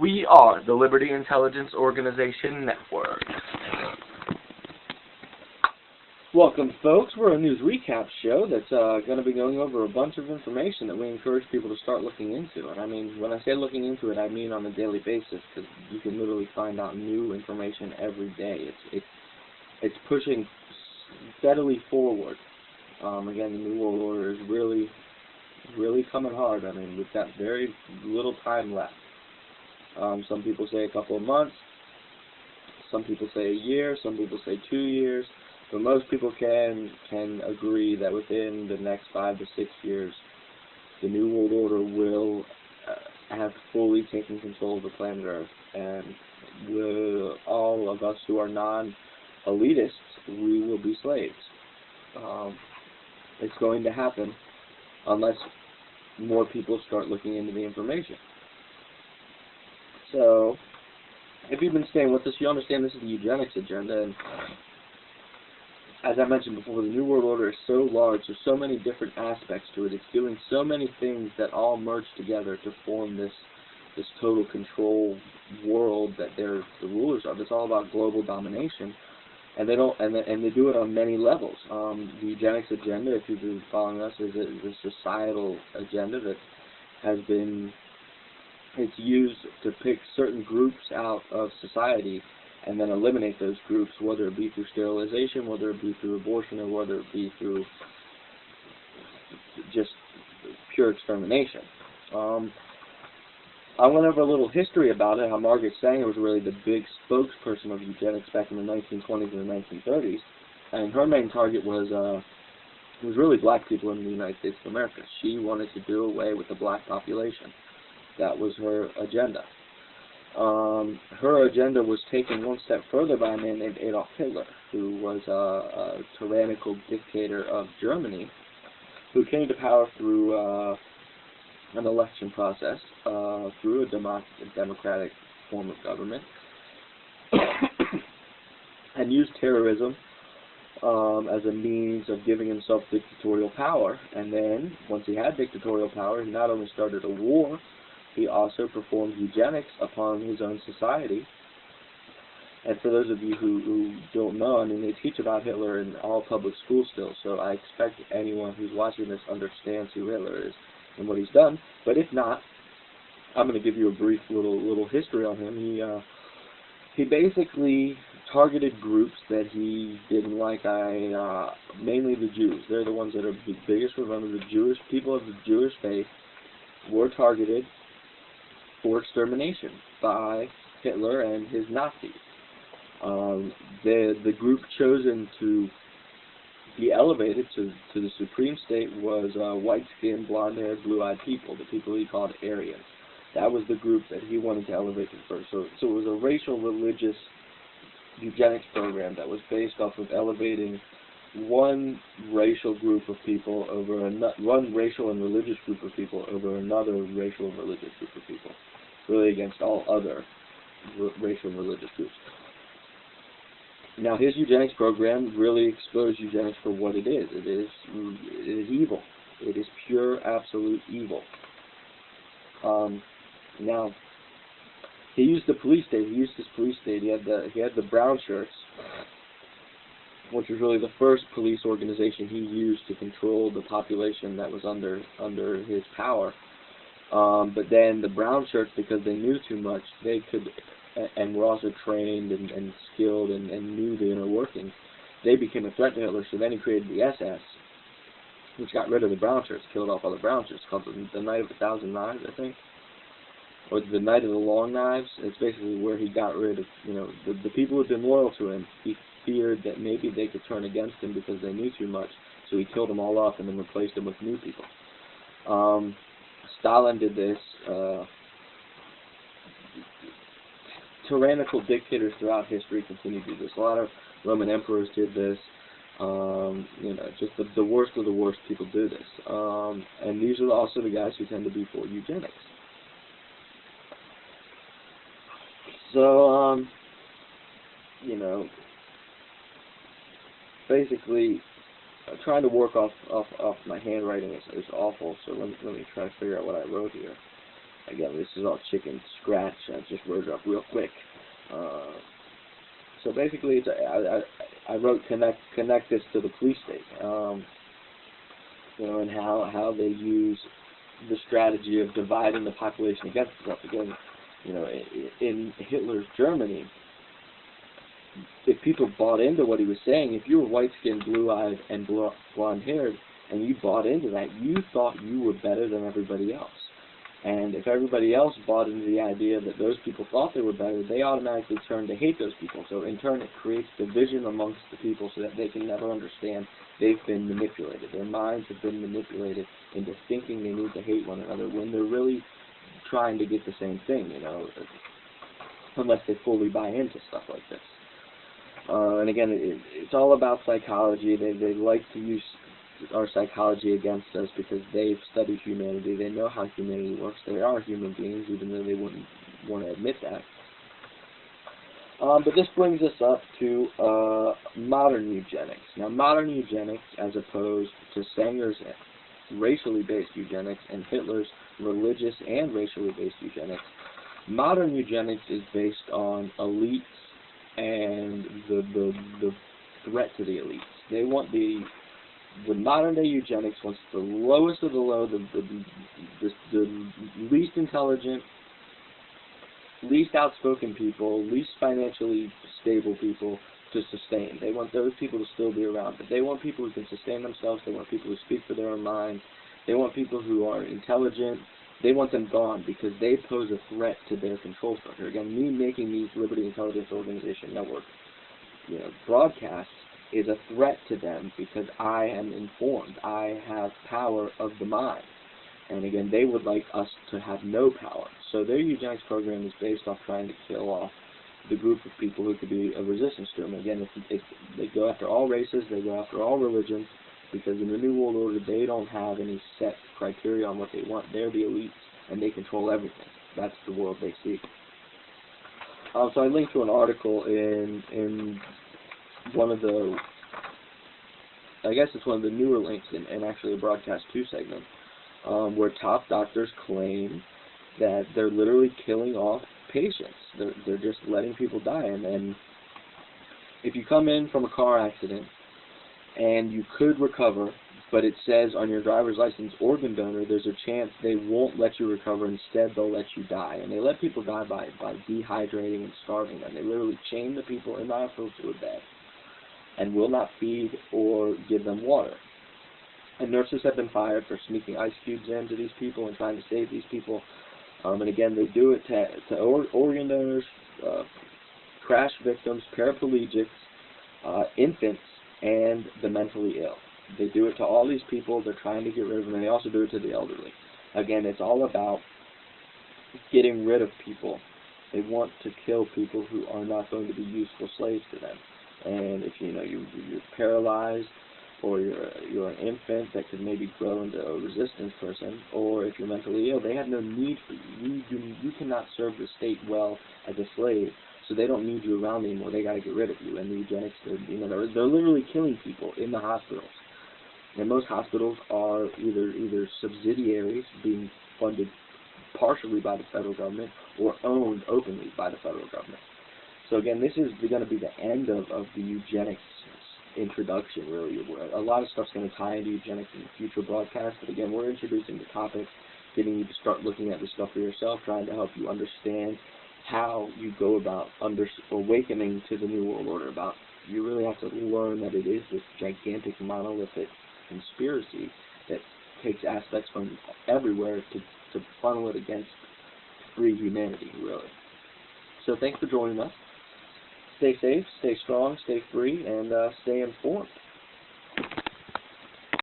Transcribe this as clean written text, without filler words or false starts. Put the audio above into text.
We are the Liberty Intelligence Organization Network. Welcome, folks. We're a news recap show that's going to be going over a bunch of information that we encourage people to start looking into. And I mean, when I say looking into it, I mean on a daily basis, because you can literally find out new information every day. It's pushing steadily forward. Again, the New World Order is really coming hard. I mean, we've got very little time left. Some people say a couple of months, some people say a year, some people say 2 years, but most people can agree that within the next 5 to 6 years, the New World Order will have fully taken control of the planet Earth, and all of us who are non-elitists, we will be slaves. It's going to happen unless more people start looking into the information. So, if you've been staying with us, you understand this is the eugenics agenda, and as I mentioned before, the New World Order is so large, there's so many different aspects to it, it's doing so many things that all merge together to form this total control world that they're the rulers of. It's all about global domination, and they do it on many levels. The eugenics agenda, if you've been following us, is a societal agenda that has been used to pick certain groups out of society and then eliminate those groups, whether it be through sterilization, whether it be through abortion, or whether it be through just pure extermination. I went over a little history about it, how Margaret Sanger was really the big spokesperson of eugenics back in the 1920s and the 1930s, and her main target was really black people in the United States of America. She wanted to do away with the black population. That was her agenda. Her agenda was taken one step further by a man named Adolf Hitler, who was a tyrannical dictator of Germany, who came to power through an election process, through a democratic form of government, and used terrorism as a means of giving himself dictatorial power. And then, once he had dictatorial power, he not only started a war, he also performed eugenics upon his own society. And for those of you who don't know, I mean, they teach about Hitler in all public schools still, so I expect anyone who's watching this understands who Hitler is and what he's done. But if not, I'm going to give you a brief little history on him. He basically targeted groups that he didn't like, mainly the Jews. They're the ones that are the biggest. Remember, the Jewish people of the Jewish faith were targeted for extermination by Hitler and his Nazis. The group chosen to be elevated to the supreme state was white-skinned, blonde-haired, blue-eyed people, the people he called Aryans. That was the group that he wanted to elevate to first. So it was a racial, religious eugenics program that was based off of elevating one racial group of people over one racial and religious group of people over another racial and religious group of people, really against all other racial and religious groups. Now, his eugenics program really exposed eugenics for what it is. It is evil. It is pure, absolute evil. Now, he used the police state. He used his police state. He had the brown shirts, which was really the first police organization he used to control the population that was under his power. But then the brown shirts, because they knew too much, they could, and were also trained and skilled and knew the inner workings, they became a threat to Hitler. So then he created the SS, which got rid of the brown shirts, killed off all the brown shirts, called the Night of 1,000 Knives, I think. Or the Night of the Long Knives. It's basically where he got rid of, the people who had been loyal to him. He feared that maybe they could turn against him because they knew too much, so he killed them all off and then replaced them with new people. Stalin did this. Tyrannical dictators throughout history continue to do this. A lot of Roman emperors did this. Just the worst of the worst people do this. And these are also the guys who tend to be for eugenics. So, basically, trying to work off my handwriting is awful, so let me try to figure out what I wrote here. Again, this is all chicken scratch. I just wrote it up real quick. So basically, I wrote connect this to the police state, and how they use the strategy of dividing the population against itself. Again, in Hitler's Germany, if people bought into what he was saying, if you were white-skinned, blue-eyed, and blonde-haired, and you bought into that, you thought you were better than everybody else. And if everybody else bought into the idea that those people thought they were better, they automatically turned to hate those people. So in turn, it creates division amongst the people so that they can never understand they've been manipulated. Their minds have been manipulated into thinking they need to hate one another when they're really trying to get the same thing, unless they fully buy into stuff like this. And again, it's all about psychology. They like to use our psychology against us because they've studied humanity. They know how humanity works. They are human beings, even though they wouldn't want to admit that. But this brings us up to modern eugenics. Now, modern eugenics, as opposed to Sanger's racially based eugenics and Hitler's religious and racially based eugenics, modern eugenics is based on elites and the threat to the elites. They want the modern day eugenics wants the lowest of the low, the least intelligent, least outspoken people, least financially stable people to sustain. They want those people to still be around, but they want people who can sustain themselves. They want people who speak for their own minds. They want people who are intelligent. They want them gone because they pose a threat to their control structure. Again, me making these Liberty Intelligence Organization Network broadcasts is a threat to them because I am informed. I have power of the mind. And again, they would like us to have no power. So their eugenics program is based off trying to kill off the group of people who could be a resistance to them. Again, if they go after all races, they go after all religions, because in the New World Order, they don't have any set criteria on what they want. They're the elites, and they control everything. That's the world they see. So I linked to an article in one of the, I guess it's one of the newer links in actually a Broadcast 2 segment, where top doctors claim that they're literally killing off patients. They're just letting people die. And if you come in from a car accident and you could recover, but it says on your driver's license organ donor, there's a chance they won't let you recover. Instead, they'll let you die. And they let people die by dehydrating and starving them. They literally chain the people in the hospital to a bed and will not feed or give them water. And nurses have been fired for sneaking ice cubes into these people and trying to save these people. And again, they do it to organ donors, crash victims, paraplegics, infants, and the mentally ill. They do it to all these people. They're trying to get rid of them, and they also do it to the elderly. Again, it's all about getting rid of people. They want to kill people who are not going to be useful slaves to them. And if you're paralyzed, or you're an infant that could maybe grow into a resistance person, or if you're mentally ill, they have no need for you. You cannot serve the state well as a slave, so they don't need you around anymore. They got to get rid of you. And the eugenics, they're literally killing people in the hospitals. And most hospitals are either subsidiaries being funded partially by the federal government or owned openly by the federal government. So again, this is going to be the end of the eugenics introduction, really. A lot of stuff's going to tie into eugenics in the future broadcasts, but again, we're introducing the topic, getting you to start looking at this stuff for yourself, trying to help you understand how you go about awakening to the New World Order. You really have to learn that it is this gigantic monolithic conspiracy that takes aspects from everywhere to funnel it against free humanity, really. So thanks for joining us. Stay safe, stay strong, stay free, and stay informed.